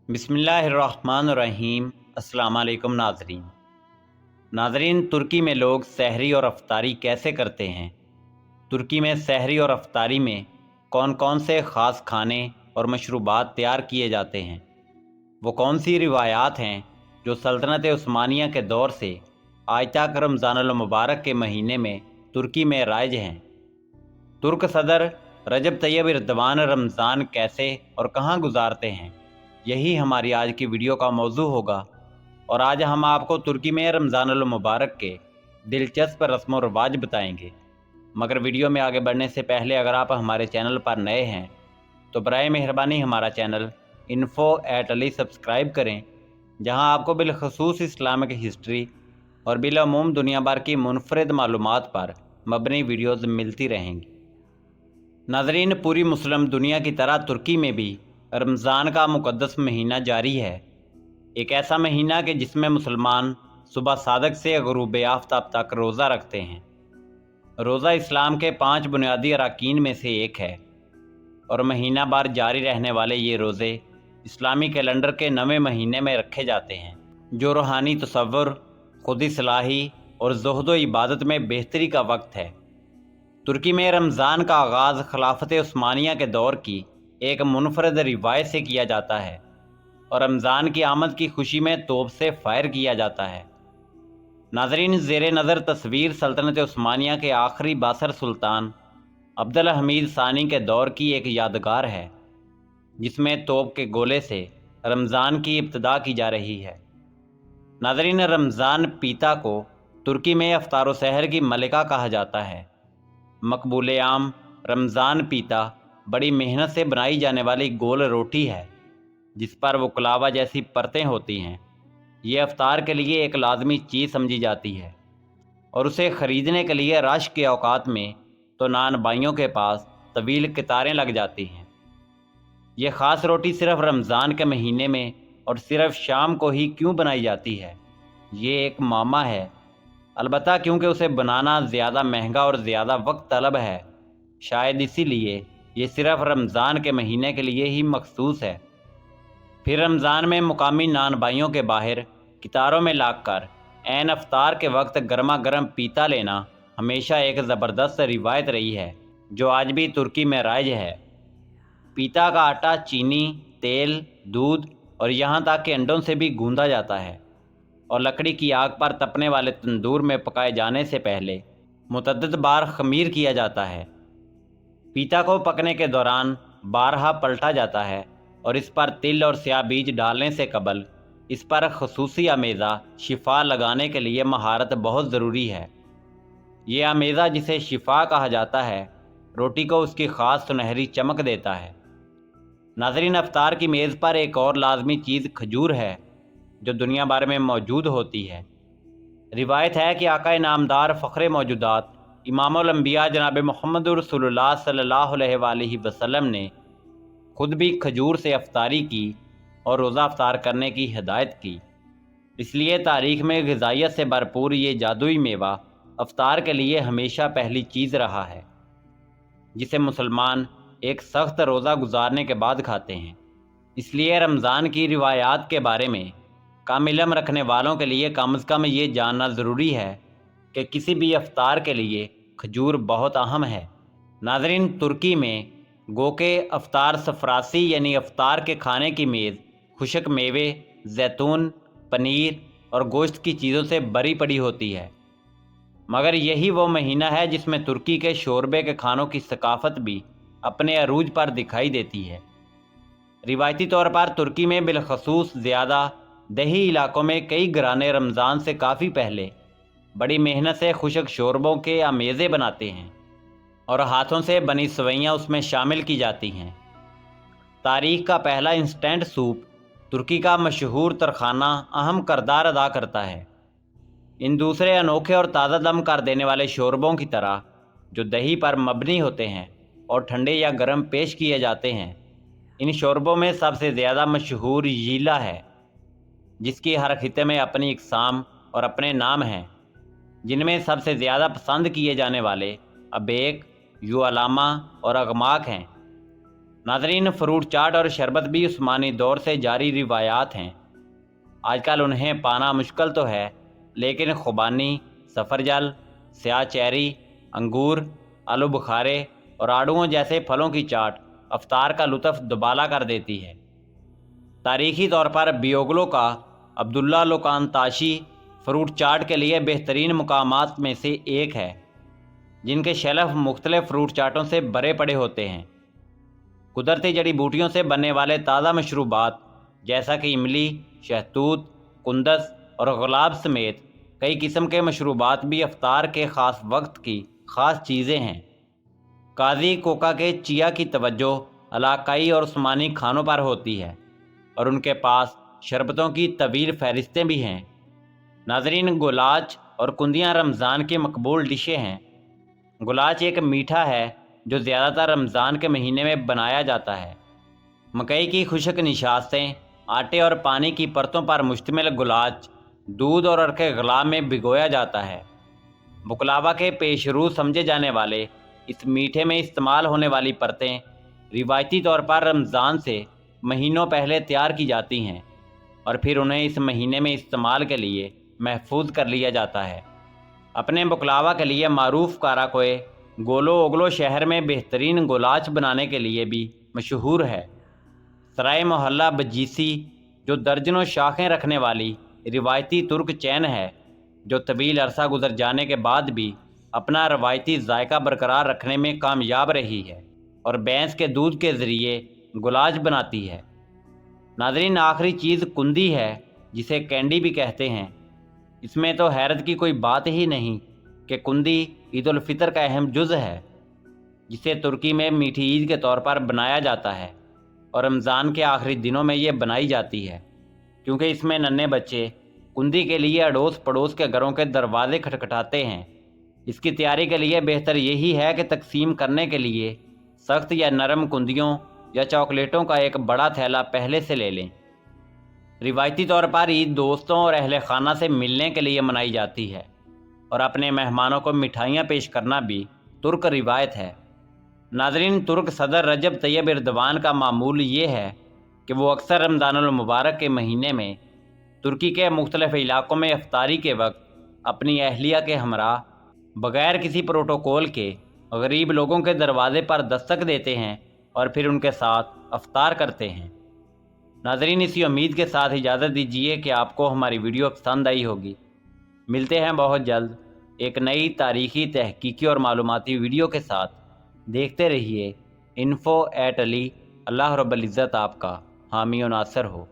बिस्मिल्लाहिर्रहमानिर्रहीम। अस्सलाम वालेकुम नाज़रीन, तुर्की में लोग सहरी और अफ्तारी कैसे करते हैं? तुर्की में सहरी और अफ्तारी में कौन कौन से ख़ास खाने और मशरूबात तैयार किए जाते हैं? वो कौन सी रिवायात हैं जो सल्तनत उस्मानिया के दौर से आज तक रमज़ानुल मुबारक के महीने में तुर्की में राइज हैं? तुर्क सदर रजब तैयब एर्दोगान रमज़ान कैसे और कहाँ गुजारते हैं, यही हमारी आज की वीडियो का मौजू होगा। और आज हम आपको तुर्की में रमज़ानुल मुबारक के दिलचस्प रस्म व रवाज बताएंगे। मगर वीडियो में आगे बढ़ने से पहले अगर आप हमारे चैनल पर नए हैं तो बराए मेहरबानी हमारा चैनल info@ali सब्सक्राइब करें, जहां आपको बिलखसूस इस्लामिक हिस्ट्री और बिलअमूम दुनिया भर की मुनफरद मालूमात पर मबनी वीडियोज़ मिलती रहेंगी। नाज़रीन, पूरी मुस्लिम दुनिया की तरह तुर्की में भी रमज़ान का मुक़द्दस महीना जारी है। एक ऐसा महीना कि जिसमें मुसलमान सुबह सादक से ग़ुरूब आफ्ताब तक रोज़ा रखते हैं। रोज़ा इस्लाम के 5 बुनियादी अरकान में से एक है और महीना भर जारी रहने वाले ये रोज़े इस्लामी कैलेंडर के 9वें महीने में रखे जाते हैं, जो रूहानी तसव्वुर, खुद इस्लाही और ज़ुहद व इबादत में बेहतरी का वक्त है। तुर्की में रमज़ान का आगाज़ खिलाफत उस्मानिया के दौर की एक मुनफरद रिवायत से किया जाता है और रमज़ान की आमद की खुशी में तोप से फायर किया जाता है। नाज़रीन, ज़ेरे नज़र तस्वीर सल्तनत उस्मानिया के आखिरी बासर सुल्तान अब्दुल हमीद सानी के दौर की एक यादगार है, जिसमें तोप के गोले से रमज़ान की इब्तिदा की जा रही है। नाज़रीन, रमज़ान पीता को तुर्की में अफ्तार व सहर की मलिका कहा जाता है। मकबूल आम रमज़ान पीता बड़ी मेहनत से बनाई जाने वाली गोल रोटी है, जिस पर वकलावा जैसी परतें होती हैं। ये अफ्तार के लिए एक लाजमी चीज़ समझी जाती है और उसे ख़रीदने के लिए रश के औकात में तो नान बाइयों के पास तवील कतारें लग जाती हैं। ये ख़ास रोटी सिर्फ़ रमज़ान के महीने में और सिर्फ़ शाम को ही क्यों बनाई जाती है, ये एक मामा है। अलबत्ता क्योंकि उसे बनाना ज़्यादा महंगा और ज़्यादा वक्त तलब है, शायद इसीलिए ये सिर्फ़ रमज़ान के महीने के लिए ही मखसूस है। फिर रमज़ान में मुकामी नान भाइयों के बाहर कितारों में लगकर ऐन अफ्तार के वक्त गर्मा गर्म पीता लेना हमेशा एक ज़बरदस्त रिवायत रही है, जो आज भी तुर्की में राइज है। पीता का आटा चीनी, तेल, दूध और यहाँ तक कि अंडों से भी गूंदा जाता है और लकड़ी की आग पर तपने वाले तंदूर में पकाए जाने से पहले मुतअद्दिद बार खमीर किया जाता है। पीता को पकने के दौरान बारहा पलटा जाता है और इस पर तिल और स्याह बीज डालने से कबल इस पर खसूसी आमेज़ा शिफा लगाने के लिए महारत बहुत ज़रूरी है। ये आमेज़ा, जिसे शिफा कहा जाता है, रोटी को उसकी ख़ास सुनहरी चमक देता है। नाज़रीन, अफ्तार की मेज़ पर एक और लाजमी चीज़ खजूर है, जो दुनिया भर में मौजूद होती है। रिवायत है कि आका नामदार फ़ख्र मौजूदात इमामुल अंबिया जनाब मोहम्मद रसूलुल्लाह सल्लल्लाहु अलैहि वसल्लम ने खुद भी खजूर से अफ्तारी की और रोज़ा अफ्तार करने की हिदायत की। इसलिए तारीख़ में ग़िज़ाइयत से भरपूर ये जादुई मेवा अफ्तार के लिए हमेशा पहली चीज़ रहा है, जिसे मुसलमान एक सख्त रोज़ा गुजारने के बाद खाते हैं। इसलिए रमज़ान की रिवायात के बारे में कम इल्म रखने वालों के लिए कम से कम ये जानना ज़रूरी है कि किसी भी अफ्तार के लिए खजूर बहुत अहम है। नाज़रीन, तुर्की में गो के अफ्तार सफरासी यानी अफ्तार के खाने की मेज़ खुशक मेवे, जैतून, पनीर और गोश्त की चीज़ों से भरी पड़ी होती है। मगर यही वो महीना है जिसमें तुर्की के शोरबे के खानों की सकाफ़त भी अपने अरूज पर दिखाई देती है। रिवायती तौर पर तुर्की में बिलखसूस ज़्यादा दही इलाकों में कई घराने रमज़ान से काफ़ी पहले बड़ी मेहनत से खुशक शोरबों के आमेज़े बनाते हैं और हाथों से बनी सवैयाँ उसमें शामिल की जाती हैं। तारीख़ का पहला इंस्टेंट सूप तुर्की का मशहूर तरखाना अहम किरदार अदा करता है। इन दूसरे अनोखे और ताज़ा दम कर देने वाले शोरबों की तरह, जो दही पर मबनी होते हैं और ठंडे या गर्म पेश किए जाते हैं, इन शोरबों में सबसे ज़्यादा मशहूर यीला है, जिसकी हर खिते में अपनी इकसाम और अपने नाम हैं, जिनमें सबसे ज़्यादा पसंद किए जाने वाले अबेक, युअलामा और अगमाक हैं। नाज़रीन, फ्रूट चाट और शरबत भी उस्मानी दौर से जारी रिवायात हैं। आजकल उन्हें पाना मुश्किल तो है, लेकिन खुबानी, सफ़रजल, स्याह चेरी, अंगूर, आलू बुखारे और आड़ूओं जैसे फलों की चाट अफ्तार का लुत्फ़ दुबाला कर देती है। तारीख़ी तौर पर बियोगलो का अब्दुल्ला लोकानताशी फ्रूट चाट के लिए बेहतरीन मुकामात में से एक है, जिनके शेल्फ मुख्तलिफ फ्रूट चाटों से भरे पड़े होते हैं। कुदरती जड़ी बूटियों से बनने वाले ताज़ा मशरूबात जैसा कि इमली, शहतूत, कुंदस और गुलाब समेत कई किस्म के मशरूबात भी अफ्तार के ख़ास वक्त की ख़ास चीज़ें हैं। काजी कोका के चिया की तवज्जो इलाकाई और उस्मानी खानों पर होती है और उनके पास शरबतों की तवील फहरिस्तें भी हैं। नाज़रीन, गुलाच और कुंदियाँ रमज़ान की मकबूल डिशें हैं। गुलाच एक मीठा है जो ज़्यादातर रमज़ान के महीने में बनाया जाता है। मकई की खुश्क निशास्तें, आटे और पानी की परतों पर मुश्तमिल गुलाच दूध और अर्के गुलाब में भिगोया जाता है। बुकलावा के पेशरू समझे जाने वाले इस मीठे में इस्तेमाल होने वाली परतें रिवायती तौर पर रमज़ान से महीनों पहले तैयार की जाती हैं और फिर उन्हें इस महीने में इस्तेमाल के लिए महफूज कर लिया जाता है। अपने बुकलावा के लिए मारूफ काराकोए गोलो ओगलो शहर में बेहतरीन गुलाच बनाने के लिए भी मशहूर है। सराय मोहल्ला बजीसी, जो दर्जनों शाखें रखने वाली रिवायती तुर्क चैन है, जो तवील अरसा गुजर जाने के बाद भी अपना रवायती जायका बरकरार रखने में कामयाब रही है और भैंस के दूध के ज़रिए गुलाच बनाती है। नाज़रीन, आखिरी चीज़ कुंदी है, जिसे कैंडी भी कहते हैं। इसमें तो हैरत की कोई बात ही नहीं कि कुंदी ईद उल फितर का अहम जुज़ है, जिसे तुर्की में मीठी ईद के तौर पर बनाया जाता है और रमज़ान के आखिरी दिनों में ये बनाई जाती है, क्योंकि इसमें नन्हे बच्चे कुंदी के लिए अड़ोस पड़ोस के घरों के दरवाजे खटखटाते हैं। इसकी तैयारी के लिए बेहतर यही है कि तकसीम करने के लिए सख्त या नरम कुंदियों या चॉकलेटों का एक बड़ा थैला पहले से ले लें। रिवायती तौर पर ईद दोस्तों और अहले खाना से मिलने के लिए मनाई जाती है और अपने मेहमानों को मिठाइयाँ पेश करना भी तुर्क रिवायत है। नाज़रीन, तुर्क सदर रजब तैयब एर्दवान का मामूल ये है कि वो अक्सर रमज़ानुल मुबारक के महीने में तुर्की के मुख्तलिफ़ इलाकों में इफ्तारी के वक्त अपनी अहलिया के हमरा बग़ैर किसी प्रोटोकॉल के गरीब लोगों के दरवाज़े पर दस्तक देते हैं और फिर उनके साथ अफ्तार करते हैं। नाज़रीन, इसी उम्मीद के साथ इजाज़त दीजिए कि आपको हमारी वीडियो पसंद आई होगी। मिलते हैं बहुत जल्द एक नई तारीख़ी, तहकीकी और मालूमाती वीडियो के साथ। देखते रहिए info@ali। अल्लाह रब्बुल इज़्ज़त आपका हामी और नासर हो।